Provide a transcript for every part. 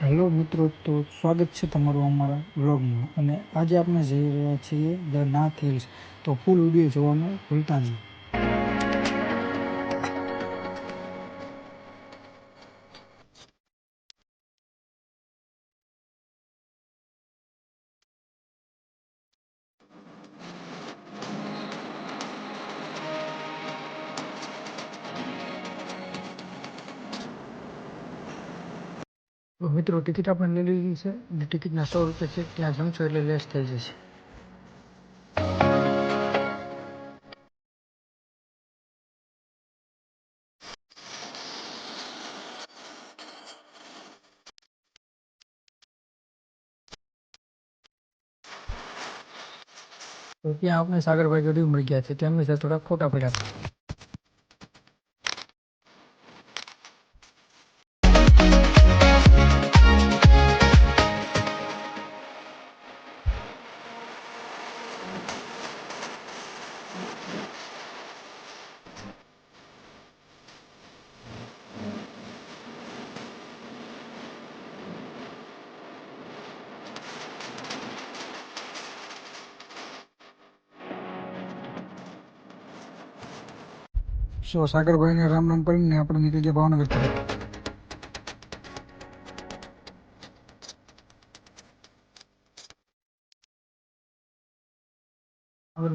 Hello મિત્રો, તો સ્વાગત છે તમારું અમારા વ્લોગમાં. અને આજે આપણે જઈ રહ્યા છીએ ધ નાથ હિલ્સ. તો ફૂલ વિડીયો જોવાનું ભૂલતા નહીં. તો મિત્રો, ટિકિટ આપણે લઈ લીધી છે અને ટિકિટના 100 રૂપિયા છે. ત્યાં જમશો એટલે લેસ થઈ જશે. તો ત્યાં આપણે સાગરભાઈ જોડે મળી ગયા છે. તેમની સાથે થોડા ફોટા પડ્યા હતા. સાગરભાઈને રામ રામ કરીને આપણે નીકળી ગયા ભાવનગર તરફ.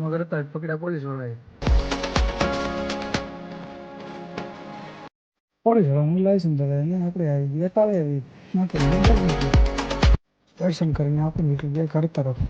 મગર હતા પકડ્યા પોલીસ વાળાએ. પોલીસ વાળાનું લાયસન્સ આપણે આવી દર્શન કરીને આપણે નીકળી ગયા ઘર તરફ.